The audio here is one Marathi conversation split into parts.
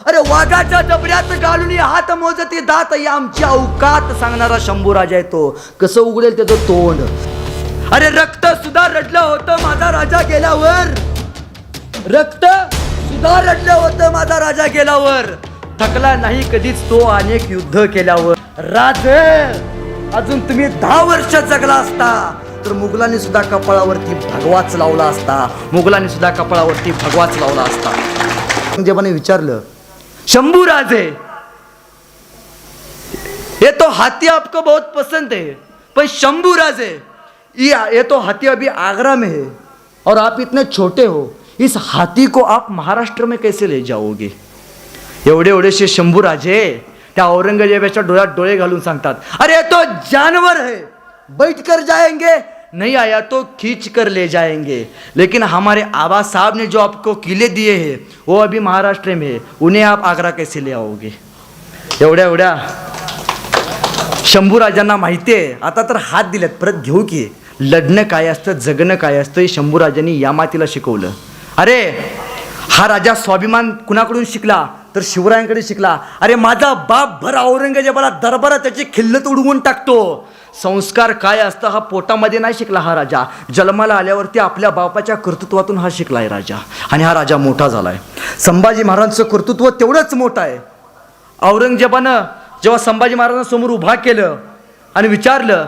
अरे वाघाच्या जबड्यात घालून हात मोजते दात या आमची अवकात सांगणारा शंभूराजा आहे तो. कसं उघडेल त्याचं तोंड. अरे रक्त सुद्धा रडलं होतं माझा राजा गेल्यावर. रक्त सुद्धा रडलं होतं माझा राजा गेल्यावर. थकला नाही कधीच तो अनेक युद्ध केल्यावर. राजे अजून तुम्ही 10 वर्ष जगला असता तर मुघलांनी सुद्धा कपाळावरती भगवाच लावला असता. मुघलांनी सुद्धा कपाळावरती भगवाच लावला असता. जेव्हा विचारलं शंभू राजे ये तो हाथी आपको बहुत पसंद है पर शंभू राजे ये तो हाथी अभी आगरा में है और आप इतने छोटे हो, इस हाथी को आप महाराष्ट्र में कैसे ले जाओगे. एवढे एवढेसे शंभू राजे त्या औरंगजेबाच्या डोळ्यात डोळे घालून सांगतात अरे तो जानवर है, बैठ कर जाएंगे नहीं आया तो खींच कर ले जाएंगे, लेकिन हमारे आबा साहब ने जो आपको किले दिए हैं वो अभी महाराष्ट्र में है, उन्हें आप आगरा कैसे ले आओगे. एवढ्या एवढ्या शंभू राजांना माहिती आहे आता तर हात दिलेत परत घेऊ की. लढणं काय असतं जगणं काय असतं हे शंभू राजांनी या मातीला शिकवलं. अरे हा राजा स्वाभिमान कुणाकडून शिकला तर शिवरायांकडे शिकला. अरे माझा बाप भर औरंगजेबाला दरबारात त्याची खिल्लत उडवून टाकतो. संस्कार काय असतं हा पोटामध्ये नाही शिकला हा राजा. जन्माला आल्यावरती आपल्या बापाच्या कर्तृत्वातून हा शिकलाय राजा आणि हा राजा मोठा झालाय. संभाजी महाराजांचं कर्तृत्व तेवढंच मोठं आहे. औरंगजेबानं जेव्हा संभाजी महाराजांसमोर उभा केलं आणि विचारलं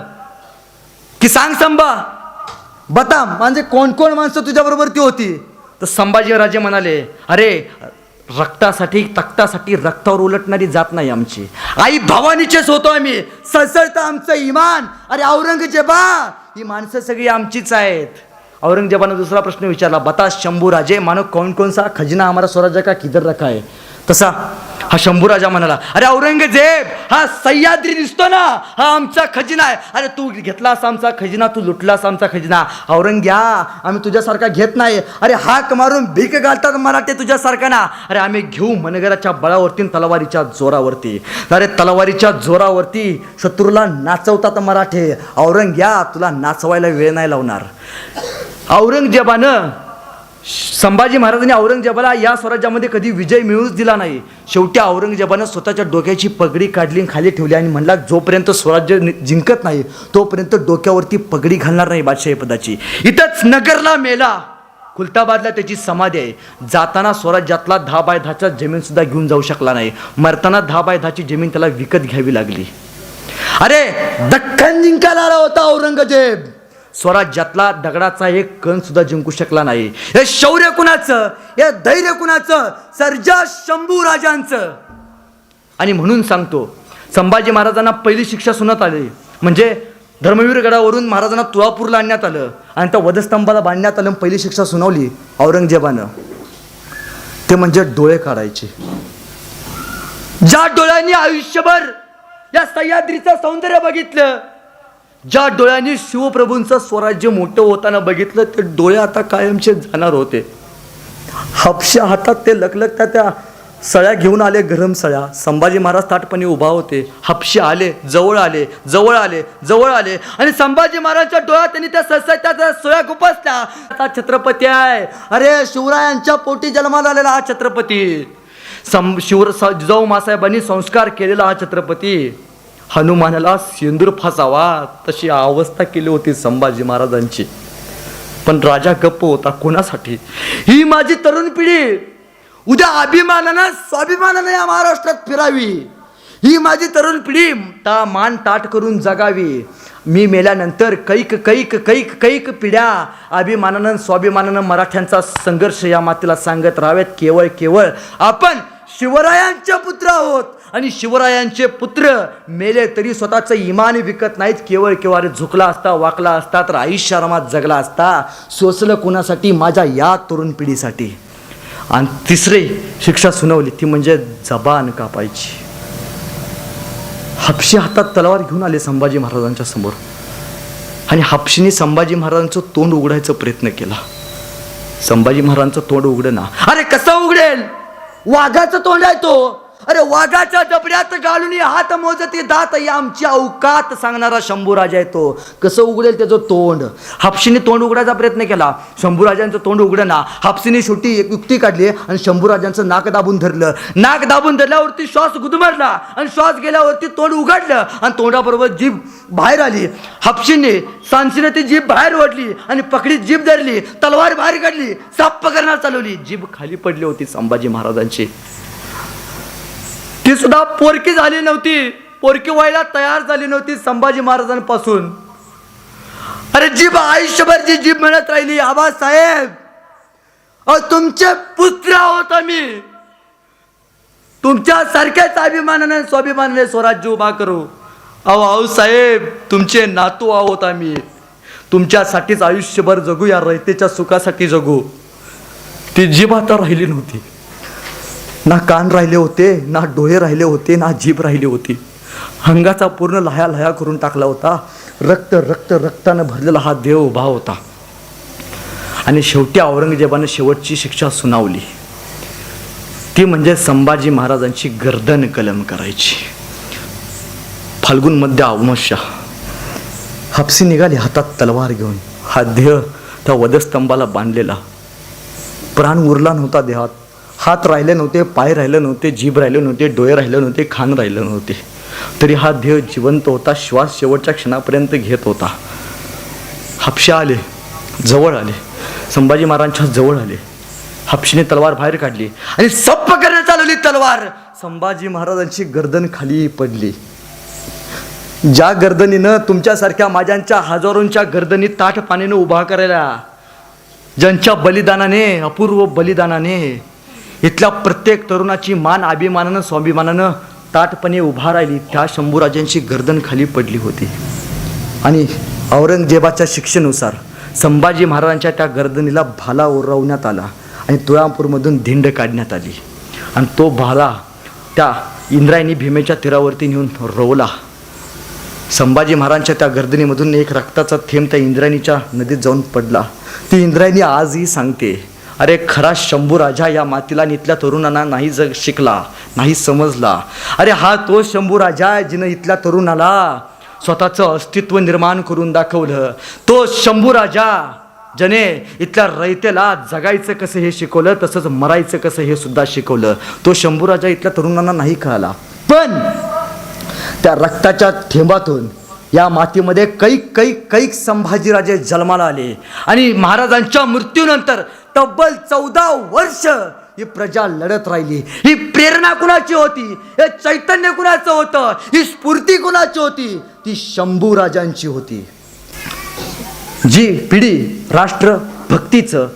की सांग संभा बता म्हणजे कोण कोण माणसं तुझ्याबरोबर ती होती, तर संभाजी राजे म्हणाले अरे रक्तासाठी तक्तासाठी रक्तावर उलटणारी जात नाही आमची. आई भवानीचेच होतो आम्ही. सळसळतं आमचं इमान. अरे औरंगजेबा ही माणसं सगळी आमचीच आहेत. औरंगजेबानं दुसरा प्रश्न विचारला बता शंभू राजे मानो कौन कौन सा खजिना हमारा स्वराज्य का किधर रखा है. तसा हा शंभू राजा म्हणाला अरे औरंगजेब हा सह्याद्री दिसतो ना हा आमचा खजिना आहे. अरे तू घेतलास आमचा खजिना, तू लुटलास आमचा खजिना. औरंग्या आम्ही तुझ्यासारखा घेत नाही. अरे हाक मारून भीक घालतात मराठे तुझ्यासारखा ना. अरे आम्ही घेऊ मनगराच्या बळावरती तलवारीच्या जोरावरती. अरे तलवारीच्या जोरावरती शत्रूला नाचवतात मराठे. औरंग्या तुला नाचवायला वेळ नाही लावणार. औरंगजेबानं संभाजी महाराजांनी औरंगजेबाला या स्वराज्यामध्ये कधी विजय मिळूच दिला नाही. शेवटी औरंगजेबानं स्वतःच्या डोक्याची पगडी काढली खाली ठेवली आणि म्हणला जोपर्यंत स्वराज्य जिंकत नाही तोपर्यंत डोक्यावरती पगडी घालणार नाही बादशाही पदाची. इथंच नगरला मेला. खुलताबादला त्याची समाधी आहे. जाताना स्वराज्यातला 10x10 जमीन सुद्धा घेऊन जाऊ शकला नाही. मरताना 10x10 जमीन त्याला विकत घ्यावी लागली. अरे दख्खन जिंकायला आला होता औरंगजेब. स्वराज्यातला दगडाचा एक कण सुद्धा जिंकू शकला नाही. हे शौर्य कुणाचं, हे धैर्य कुणाचं, सर्जा शंभू राजांचं. आणि म्हणून सांगतो संभाजी महाराजांना पहिली शिक्षा सुनात आली म्हणजे धर्मवीर गडावरून महाराजांना तुळापूरला आणण्यात आलं आणि त्या वधस्तंभाला बांधण्यात आलं. पहिली शिक्षा सुनावली औरंगजेबानं ते म्हणजे डोळे काढायचे. ज्या डोळ्यांनी आयुष्यभर या सह्याद्रीचं सौंदर्य बघितलं, ज्या डोळ्यांनी शिवप्रभूंचं स्वराज्य मोठं होताना बघितलं ते डोळे आता कायमचे जाणार होते. हापशा हातात ते लकलकत्या त्या सळ्या घेऊन आले, गरम सळ्या. संभाजी महाराज ताटपणे उभा होते. हापशे आले, जवळ आले, जवळ आले, जवळ आले आणि संभाजी महाराजांच्या डोळ्यात त्यांनी त्या सळसळत्या सोया गुपसल्या. आता छत्रपती आहे. अरे शिवरायांच्या पोटी जन्माला आलेला हा छत्रपती. जिजाऊ मासाहेबांनी संस्कार केलेला हा छत्रपती. हनुमानाला सिंदूर फासावा तशी अवस्था केली होती संभाजी महाराजांची. पण राजा गप्प होता. कोणासाठी? ही माझी तरुण पिढी उद्या अभिमानानं स्वाभिमानानं या महाराष्ट्रात फिरावी. ही माझी तरुण पिढी मान ताट करून जगावी. मी मेल्यानंतर कैक कैक कैक कैक पिढ्या अभिमानानं स्वाभिमानानं मराठ्यांचा संघर्ष या मातीला सांगत राहावेत. केवळ केवळ आपण शिवरायांचे पुत्र आहोत आणि शिवरायांचे पुत्र मेले तरी स्वतःचं इमान विकत नाहीत. केवळ केवळ अरे झुकला असता, वाकला असता तर आयुष्यारामात जगला असता. सोसलं कोणासाठी? माझ्या या तरुण पिढीसाठी. आणि तिसरी शिक्षा सुनावली ती म्हणजे जबान कापायची. हापशी हातात तलवार घेऊन आले संभाजी महाराजांच्या समोर आणि हापशीने संभाजी महाराजांचं तोंड उघडायचा प्रयत्न केला. संभाजी महाराजांचं तोंड उघडना. अरे कसं उघडेल? वाघाचं तोंड आहे तो. अरे वाघाच्या जबड्यात घालून हात मोजती दात ही आमची अवकात सांगणारा शंभूराजा आहे तो. कसं उघडेल त्याचं तोंड. हापशीने तोंड उघडायचा प्रयत्न केला, शंभूराजांचं तोंड उघडना. हापसीने शेवटी एक युक्ती काढली आणि शंभूराजांचं नाक दाबून धरलं. नाक दाबून धरल्यावरती श्वास गुदमरला आणि श्वास गेल्यावरती तोंड उघडलं आणि तोंडाबरोबर जीभ बाहेर आली. हापशीने सांसीने ती जीभ बाहेर ओढली आणि पकडीत जीभ धरली, तलवार बाहेर काढली, साप पकडण्यास चालवली. जीभ खाली पडली होती संभाजी महाराजांची. ती सुद्धा पोरकी झाली नव्हती, पोरकी व्हायला तयार झाली नव्हती संभाजी महाराजांपासून. अरे जीभ आयुष्यभर जी जीभ म्हणत राहिली, आबासाहेब तुमचे पुत्र आहोत आम्ही, तुमच्या सारख्याच अभिमानाने स्वाभिमानाने स्वराज्य उभा करू. अहो साहेब तुमचे नातू आहोत आम्ही, तुमच्यासाठीच आयुष्यभर जगू, या रयतेच्या सुखासाठी जगू. ती जीभ आता राहिली नव्हती. ना कान राहिले होते, ना डोळे राहिले होते, ना जीभ राहिली होती. अंगाचा पूर्ण लह्या लह्या करून टाकला होता. रक्त रक्त रक्तानं भरलेला हा देव उभा होता. आणि शेवटी औरंगजेबानं शेवटची शिक्षा सुनावली, ती म्हणजे संभाजी महाराजांची गर्दन कलम करायची. फाल्गुन मध्ये अमावस्या. हापसी निघाली हातात तलवार घेऊन. हा देह त्या वधस्तंभाला बांधलेला. प्राण उरला नव्हता देहात. हात राहिले नव्हते, पाय राहिले नव्हते, जीभ राहिले नव्हते, डोळे राहिले नव्हते, खान राहिले नव्हते. तरी हा देह जिवंत होता, श्वास शेवटच्या क्षणापर्यंत घेत होता. हापशे आले, जवळ आले, संभाजी महाराजांच्या जवळ आले. हापशीने तलवार बाहेर काढली आणि सप्प करण्यात चालवली तलवार. संभाजी महाराजांची गर्दन खाली पडली. ज्या गर्दनीनं तुमच्यासारख्या माझ्यांच्या हजारोंच्या गर्दनी ताठ पाण्याने उभा करायला, ज्यांच्या बलिदानाने, अपूर्व बलिदानाने इथल्या प्रत्येक तरुणाची मान अभिमानानं स्वाभिमानानं ताठपणे उभा राहिली, त्या शंभूराजांची गर्दन खाली पडली होती. आणि औरंगजेबाच्या शिक्षेनुसार संभाजी महाराजांच्या त्या गर्दनीला भाला ओरवण्यात आला आणि तुळजापूरमधून धिंड काढण्यात आली. आणि तो भाला त्या इंद्रायणी भीमेच्या तीरावरती नेऊन रोवला. संभाजी महाराजांच्या त्या गर्दनीमधून एक रक्ताचा थेंब त्या इंद्रायणीच्या नदीत जाऊन पडला. ती इंद्रायणी आजही सांगते, अरे खरा शंभूराजा या मातीला इथल्या तरुणांना नाही शिकला, नाही समजला. अरे हा तो शंभूराजा जिनं इथल्या तरुणाला स्वतःचं अस्तित्व निर्माण करून दाखवलं. तो शंभूराजा ज्याने इथल्या रयतेला जगायचं कसं हे शिकवलं, तसंच मरायचं कसं हे सुद्धा शिकवलं. तो शंभूराजा इथल्या तरुणांना नाही कळाला. पण त्या रक्ताच्या थेंबातून या मातीमध्ये कैक कैक कैक संभाजीराजे जन्माला आले. आणि महाराजांच्या मृत्यूनंतर तब्बल 14 वर्ष ही प्रजा लढत राहिली. ही प्रेरणा कुणाची होती, हे चैतन्य कुणाचं होतं, ही स्फूर्ती कुणाची होती, ती शंभूराजांची होती. जी पिढी राष्ट्रभक्तीचं,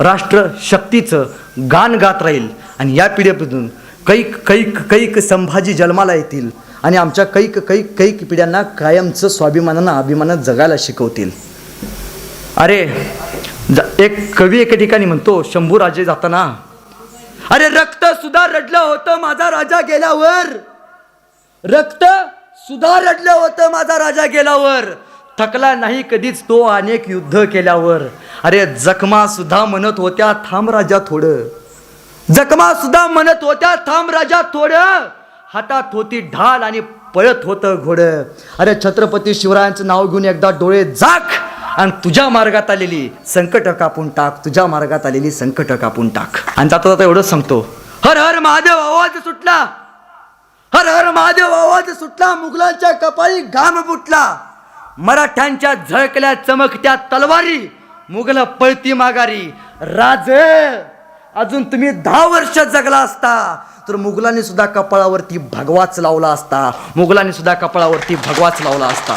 राष्ट्रशक्तीचं गाण गात राहील आणि या पिढीपासून कैक कैक कैक संभाजी जन्माला येतील आणि आमच्या कैक कैक कैक पिढ्यांना कायमचं स्वाभिमानानं अभिमानानं जगायला शिकवतील. अरे एक कवी एके ठिकाणी म्हणतो शंभूराजे जाताना, अरे रक्त सुद्धा रडलं होतं माझा राजा गेल्यावर, रक्त सुद्धा रडलं होतं माझा राजा गेल्यावर, थकला नाही कधीच तो अनेक युद्ध केल्यावर. अरे जखमा सुद्धा म्हणत होत्या थांब राजा थोडं, जखमा सुद्धा म्हणत होत्या थांब राजा थोडं, हातात होती ढाल आणि पळत होतं घोडं. अरे छत्रपती शिवरायांचं नाव घेऊन एकदा डोळे झाक आणि तुझ्या मार्गात आलेली संकट कापून टाक, तुझ्या मार्गात आलेली संकट कापून टाक. आणि जाता जाता एवढंच सांगतो, हर हर महादेव आवाज सुटला, हर हर महादेव आवाज सुटला, मुघलांच्या कपाळी घाम फुटला, मराठ्यांच्या झळकल्या चमकत्या तलवारी, मुघल पळती माघारी. राजे अजून तुम्ही 10 वर्ष जगला असता तर मुघलांनी सुद्धा कपाळावरती भगवाच लावला असता, मुघलांनी सुद्धा कपाळावरती भगवाच लावला असता.